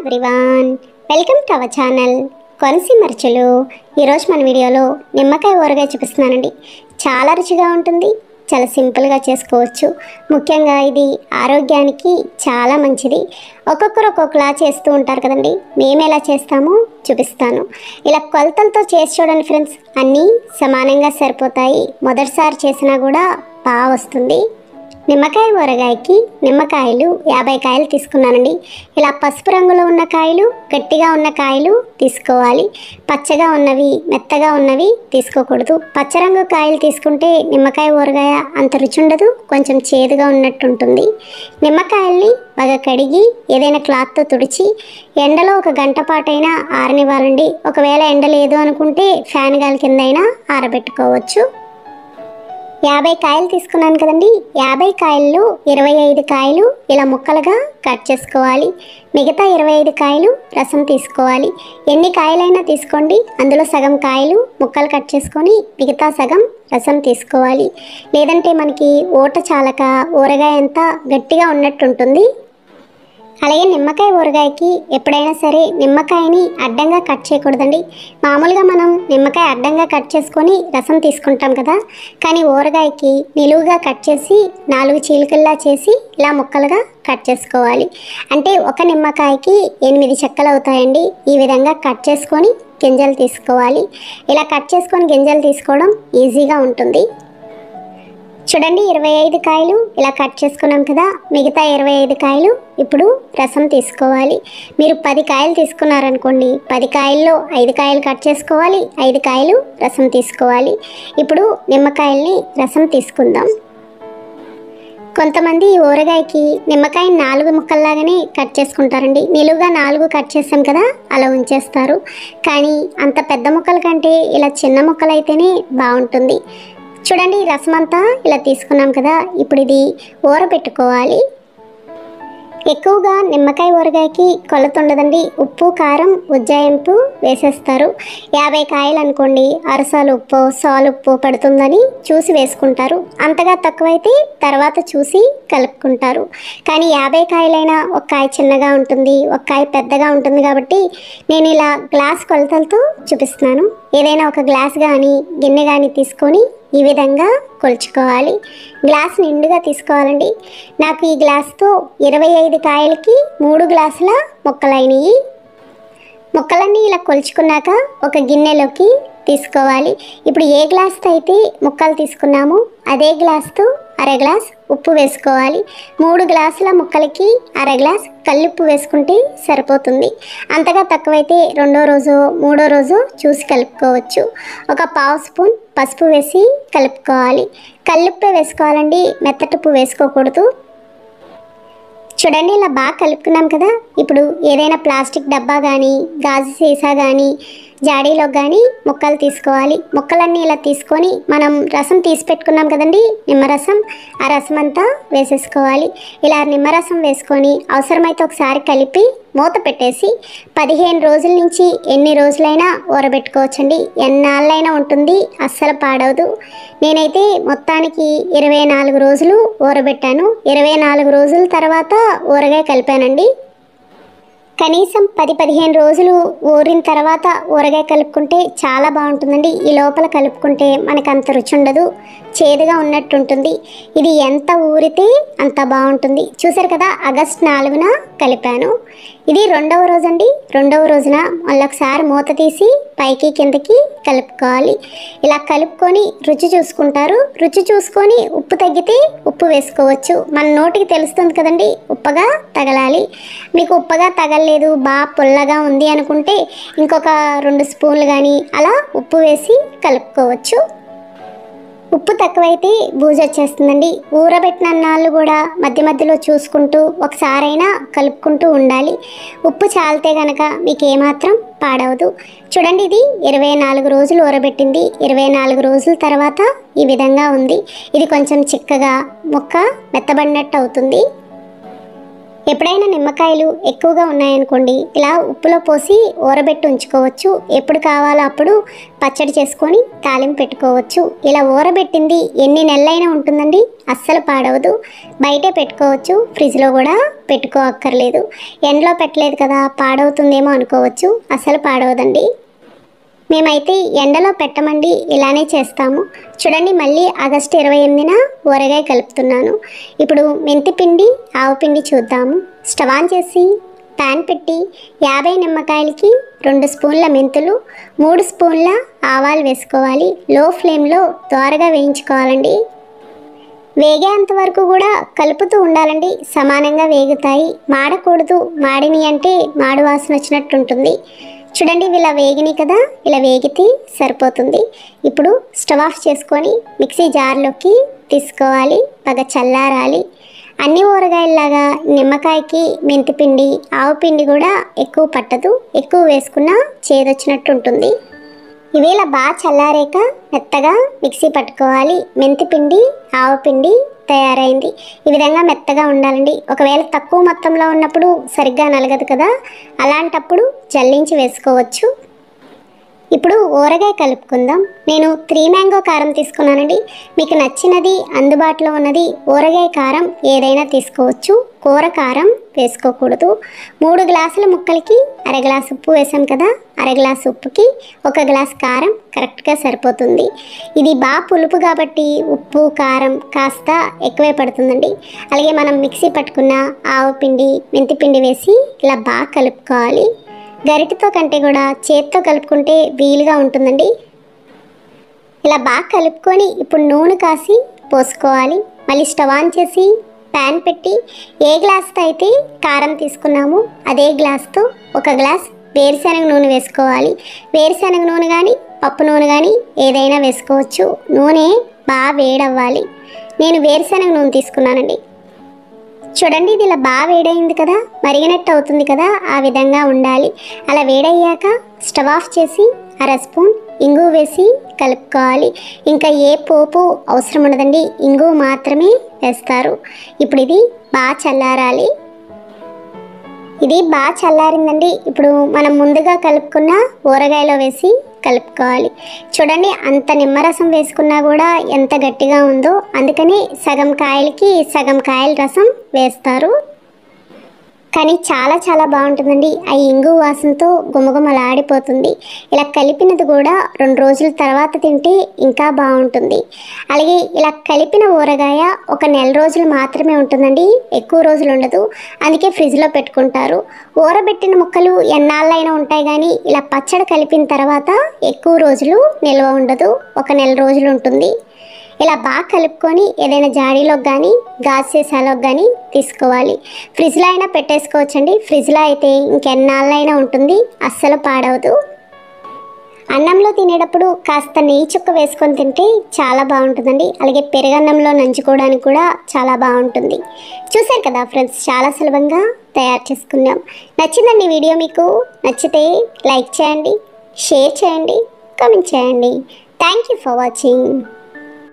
Everyone, welcome to our channel Konaseema రుచులు. ఈరోజు మన వీడియోలో నిమ్మకాయ ఊరగాయ చూపిస్తున్నానండి. చాలా రుచిగా ఉంటుంది, చాలా సింపుల్గా చేసుకోవచ్చు. ముఖ్యంగా ఇది ఆరోగ్యానికి చాలా మంచిది. ఒక్కొక్కరు ఒక్కొక్కలా చేస్తూ ఉంటారు కదండి. మేము ఎలా చేస్తామో చూపిస్తాను. ఇలా కొలతలతో చేసి చూడండి ఫ్రెండ్స్, అన్నీ సమానంగా సరిపోతాయి. మొదటిసారి చేసినా కూడా బాగా వస్తుంది. నిమ్మకాయ ఊరగాయకి నిమ్మకాయలు 50 కాయలు తీసుకున్నానండి. ఇలా పసుపు రంగులో ఉన్న కాయలు, గట్టిగా ఉన్న కాయలు తీసుకోవాలి. పచ్చగా ఉన్నవి, మెత్తగా ఉన్నవి తీసుకోకూడదు. పచ్చరంగు కాయలు తీసుకుంటే నిమ్మకాయ ఊరగాయ అంత రుచి ఉండదు, కొంచెం చేదుగా ఉన్నట్టు ఉంటుంది. నిమ్మకాయల్ని బాగా కడిగి ఏదైనా క్లాత్తో తుడిచి ఎండలో 1 గంట పాటైనా ఆరనివ్వాలండి. ఒకవేళ ఎండ లేదు అనుకుంటే ఫ్యాన్ గాలి కింద అయినా ఆరబెట్టుకోవచ్చు. 50 కాయలు తీసుకున్నాను కదండి. 50 కాయల్లో 25 కాయలు ఇలా ముక్కలుగా కట్ చేసుకోవాలి. మిగతా 25 కాయలు రసం తీసుకోవాలి. ఎన్ని కాయలైనా తీసుకోండి, అందులో సగం కాయలు ముక్కలు కట్ చేసుకొని మిగతా సగం రసం తీసుకోవాలి. లేదంటే మనకి ఊట చాలక ఊరగాయ అంతా గట్టిగా ఉన్నట్టు ఉంటుంది. అలాగే నిమ్మకాయ ఊరగాయకి ఎప్పుడైనా సరే నిమ్మకాయని అడ్డంగా కట్ చేయకూడదండి. మామూలుగా మనం నిమ్మకాయ అడ్డంగా కట్ చేసుకొని రసం తీసుకుంటాం కదా, కానీ ఊరగాయకి నిలువుగా కట్ చేసి 4 చీలికల్లా చేసి ఇలా ముక్కలుగా కట్ చేసుకోవాలి. అంటే ఒక నిమ్మకాయకి 8 చెక్కలు అవుతాయండి. ఈ విధంగా కట్ చేసుకొని గింజలు తీసుకోవాలి. ఇలా కట్ చేసుకొని గింజలు తీసుకోవడం ఈజీగా ఉంటుంది. చూడండి, 25 కాయలు ఇలా కట్ చేసుకున్నాం కదా. మిగతా 25 కాయలు ఇప్పుడు రసం తీసుకోవాలి. మీరు 10 కాయలు తీసుకున్నారనుకోండి, 10 కాయల్లో 5 కాయలు కట్ చేసుకోవాలి, 5 కాయలు రసం తీసుకోవాలి. ఇప్పుడు నిమ్మకాయల్ని రసం తీసుకుందాం. కొంతమంది ఈ ఊరగాయకి నిమ్మకాయ 4 ముక్కల్లాగానే కట్ చేసుకుంటారండి. నిలువుగా 4 కట్ చేసాం కదా, అలా ఉంచేస్తారు. కానీ అంత పెద్ద ముక్కల కంటే ఇలా చిన్న ముక్కలు అయితేనే బాగుంటుంది. చూడండి, రసం అంతా ఇలా తీసుకున్నాం కదా. ఇప్పుడు ఇది ఊరబెట్టుకోవాలి. ఎక్కువగా నిమ్మకాయ ఊరగాయకి కొలత ఉండదండి. ఉప్పు, కారం, ఉజ్జాయింపు వేసేస్తారు. 50 కాయలు అనుకోండి, అరసాలు ఉప్పు, సాలు ఉప్పు పడుతుందని చూసి వేసుకుంటారు. అంతగా తక్కువైతే తర్వాత చూసి కలుపుకుంటారు. కానీ 50 కాయలైనా ఒక కాయ చిన్నగా ఉంటుంది, ఒక కాయ పెద్దగా ఉంటుంది. కాబట్టి నేను ఇలా గ్లాస్ కొలతలతో చూపిస్తున్నాను. ఏదైనా ఒక గ్లాస్ కానీ గిన్నె కానీ తీసుకొని ఈ విధంగా కొలుచుకోవాలి. గ్లాస్ నిండుగా తీసుకోవాలండి. నాకు ఈ గ్లాస్తో 25 కాయలకి 3 గ్లాసుల ముక్కలైనవి. ముక్కలన్నీ ఇలా కొలుచుకున్నాక ఒక గిన్నెలోకి తీసుకోవాలి. ఇప్పుడు ఏ గ్లాస్తో అయితే ముక్కలు తీసుకున్నామో అదే గ్లాస్తో అర గ్లాస్ ఉప్పు వేసుకోవాలి. 3 గ్లాసుల ముక్కలకి అర గ్లాస్ కల్లుప్పు వేసుకుంటే సరిపోతుంది. అంతగా తక్కువైతే 2వ రోజు 3వ రోజు చూసి కలుపుకోవచ్చు. ఒక 1/2 స్పూన్ పసుపు వేసి కలుపుకోవాలి. కల్లుప్పే వేసుకోవాలండి, మెత్తటుప్పు వేసుకోకూడదు. చూడండి, ఇలా బాగా కలుపుకున్నాం కదా. ఇప్పుడు ఏదైనా ప్లాస్టిక్ డబ్బా కానీ గాజు సీసా కానీ జాడీలో కానీ ముక్కలు తీసుకోవాలి. ముక్కలన్నీ ఇలా తీసుకొని మనం రసం తీసి పెట్టుకున్నాం కదండి, నిమ్మరసం, ఆ రసం అంతా వేసేసుకోవాలి. ఇలా నిమ్మరసం వేసుకొని అవసరమైతే ఒకసారి కలిపి మూత పెట్టేసి 15 రోజుల నుంచి ఎన్ని రోజులైనా ఊరబెట్టుకోవచ్చండి. ఎన్నాళ్ళైనా ఉంటుంది, అస్సలు పాడవదు. నేనైతే మొత్తానికి 24 రోజులు ఊరబెట్టాను. 24 రోజుల తర్వాత ఊరగాయ కలిపానండి. కనీసం 10-15 రోజులు ఊరిన తర్వాత ఊరగాయ కలుపుకుంటే చాలా బాగుంటుందండి. ఈ లోపల కలుపుకుంటే మనకు అంత రుచి ఉండదు, చేదుగా ఉన్నట్టు ఉంటుంది. ఇది ఎంత ఊరితే అంత బాగుంటుంది. చూసారు కదా, ఆగస్టు 4న కలిపాను. ఇది 2వ రోజు అండి. 2వ రోజున మళ్ళీ ఒకసారి మూత తీసి పైకి కిందకి కలుపుకోవాలి. ఇలా కలుపుకొని రుచి చూసుకుంటారు. రుచి చూసుకొని ఉప్పు తగ్గితే ఉప్పు వేసుకోవచ్చు. మన నోటికి తెలుస్తుంది కదండి, ఉప్పగా తగలాలి. మీకు ఉప్పగా తగలలేదు, బాగా పుల్లగా ఉంది అనుకుంటే ఇంకొక 2 స్పూన్లు కానీ అలా ఉప్పు వేసి కలుపుకోవచ్చు. ఉప్పు తక్కువైతే బూజు వచ్చేస్తుందండి. ఊరబెట్టిన అన్నాళ్ళు కూడా మధ్య మధ్యలో చూసుకుంటూ ఒకసారైనా కలుపుకుంటూ ఉండాలి. ఉప్పు చాలితే కనుక మీకు ఏమాత్రం పాడవదు. చూడండి, ఇది 24 రోజులు ఊరబెట్టింది. 24 రోజుల తర్వాత ఈ విధంగా ఉంది. ఇది కొంచెం చిక్కగా ముక్క మెత్తబడినట్టు అవుతుంది. ఎప్పుడైనా నిమ్మకాయలు ఎక్కువగా ఉన్నాయనుకోండి, ఇలా ఉప్పులో పోసి ఊరబెట్టి ఉంచుకోవచ్చు. ఎప్పుడు కావాలో అప్పుడు పచ్చడి చేసుకొని తాలింపు పెట్టుకోవచ్చు. ఇలా ఊరబెట్టింది ఎన్ని నెలలైనా ఉంటుందండి, అస్సలు పాడవదు. బయటే పెట్టుకోవచ్చు, ఫ్రిడ్జ్లో కూడా పెట్టుకోక్కర్లేదు. ఎండలో పెట్టలేదు కదా పాడవుతుందేమో అనుకోవచ్చు, అస్సలు పాడవదండి. మేమైతే ఎండలో పెట్టమండి, ఇలానే చేస్తాము. చూడండి, మళ్ళీ ఆగస్టు 28న ఊరగాయ కలుపుతున్నాను. ఇప్పుడు మెంతిపిండి ఆవు పిండి చూద్దాము. స్టవ్ ఆన్ చేసి ప్యాన్ పెట్టి 50 నిమ్మకాయలకి 2 స్పూన్ల మెంతులు, 3 స్పూన్ల ఆవాలు వేసుకోవాలి. లో ఫ్లేమ్లో త్వరగా వేయించుకోవాలండి. వేగేంత వరకు కూడా కలుపుతూ ఉండాలండి, సమానంగా వేగుతాయి. మాడకూడదు, మాడిని అంటే మాడు వాసన వచ్చినట్టు ఉంటుంది. చూడండి, ఇలా వేగినాయి కదా, ఇలా వేగితే సరిపోతుంది. ఇప్పుడు స్టవ్ ఆఫ్ చేసుకొని మిక్సీ జార్లోకి తీసుకోవాలి, బాగా చల్లారాలి. అన్ని ఊరగాయల్లాగా నిమ్మకాయకి మెంతిపిండి ఆవు పిండి కూడా ఎక్కువ పట్టదు, ఎక్కువ వేసుకున్నా చేదొచ్చినట్టు ఉంటుంది. ఇవి ఇలా బాగా చల్లారాక మెత్తగా మిక్సీ పట్టుకోవాలి. మెంతిపిండి ఆవు పిండి తయారైంది. ఈ విధంగా మెత్తగా ఉండాలండి. ఒకవేళ తక్కువ మొత్తంలో ఉన్నప్పుడు సరిగ్గా నలగదు కదా, అలాంటప్పుడు జల్లించి వేసుకోవచ్చు. ఇప్పుడు ఊరగాయ కలుపుకుందాం. నేను 3 మ్యాంగో కారం తీసుకున్నానండి. మీకు నచ్చినది అందుబాటులో ఉన్నది ఊరగాయ కారం ఏదైనా తీసుకోవచ్చు, కూర కారం వేసుకోకూడదు. 3 గ్లాసుల ముక్కలకి అర గ్లాసు ఉప్పు వేసాం కదా, అర గ్లాసు ఉప్పుకి 1 గ్లాస్ కారం కరెక్ట్గా సరిపోతుంది. ఇది బాగా పులుపు కాబట్టి ఉప్పు కారం కాస్త ఎక్కువే పడుతుందండి. అలాగే మనం మిక్సీ పట్టుకున్న ఆవు పిండి మెంతిపిండి వేసి ఇలా బాగా కలుపుకోవాలి. గరిటెతో కంటే కూడా చేత్తో కలుపుకుంటే వీలుగా ఉంటుందండి. ఇలా బాగా కలుపుకొని ఇప్పుడు నూనె కాసి పోసుకోవాలి. మళ్ళీ స్టవ్ ఆన్ చేసి ప్యాన్ పెట్టి ఏ గ్లాస్తో అయితే కారం తీసుకున్నామో అదే గ్లాస్తో 1 గ్లాస్ వేరుశనగ నూనె వేసుకోవాలి. వేరుశనగ నూనె కానీ పప్పు నూనె కానీ ఏదైనా వేసుకోవచ్చు. నూనె బాగా వేడవ్వాలి. నేను వేరుశనగ నూనె తీసుకున్నానండి. చూడండి, ఇది ఇలా బాగా వేడైంది కదా, మరిగినట్టు అవుతుంది కదా, ఆ విధంగా ఉండాలి. అలా వేడయ్యాక స్టవ్ ఆఫ్ చేసి అర స్పూన్ ఇంగువ వేసి కలుపుకోవాలి. ఇంకా ఏ పోపు అవసరం ఉండదండి, ఇంగువ మాత్రమే వేస్తారు. ఇప్పుడు ఇది బాగా చల్లారాలి. ఇది బాగా చల్లారిందండి. ఇప్పుడు మనం ముందుగా కలుపుకున్న ఊరగాయలో వేసి కలుపుకోవాలి. చూడండి, అంత నిమ్మరసం వేసుకున్నా కూడా ఎంత గట్టిగా ఉందో, అందుకని సగం కాయలకి సగం కాయల రసం వేస్తారు. కానీ చాలా చాలా బాగుంటుందండి. ఆ ఇంగు వాసనతో గుమగుమలాడిపోతుంది. ఇలా కలిపినది కూడా 2 రోజుల తర్వాత తింటే ఇంకా బాగుంటుంది. అలాగే ఇలా కలిపిన ఊరగాయ 1 నెల రోజులు మాత్రమే ఉంటుందండి, ఎక్కువ రోజులు ఉండదు. అందుకే ఫ్రిడ్జ్లో పెట్టుకుంటారు. ఊరబెట్టిన ముక్కలు ఎన్నాళ్ళైనా ఉంటాయి, కానీ ఇలా పచ్చడి కలిపిన తర్వాత ఎక్కువ రోజులు నిల్వ ఉండదు, 1 నెల రోజులు ఉంటుంది. ఇలా బాగా కలుపుకొని ఏదైనా జాడీలోకి కానీ గాజు సీసాలోకి కానీ తీసుకోవాలి. ఫ్రిడ్జ్లో అయినా పెట్టేసుకోవచ్చండి. ఫ్రిడ్జ్లో అయితే ఇంకెన్నాళ్ళైనా ఉంటుంది, అస్సలు పాడవదు. అన్నంలో తినేటప్పుడు కాస్త నెయ్యి చుక్క వేసుకొని తింటే చాలా బాగుంటుందండి. అలాగే పెరుగన్నంలో నంచుకోవడానికి కూడా చాలా బాగుంటుంది. చూశారు కదా ఫ్రెండ్స్, చాలా సులభంగా తయారు చేసుకున్నాం. నచ్చిందండి వీడియో? మీకు నచ్చితే లైక్ చేయండి, షేర్ చేయండి, కామెంట్ చేయండి. Thank you for watching.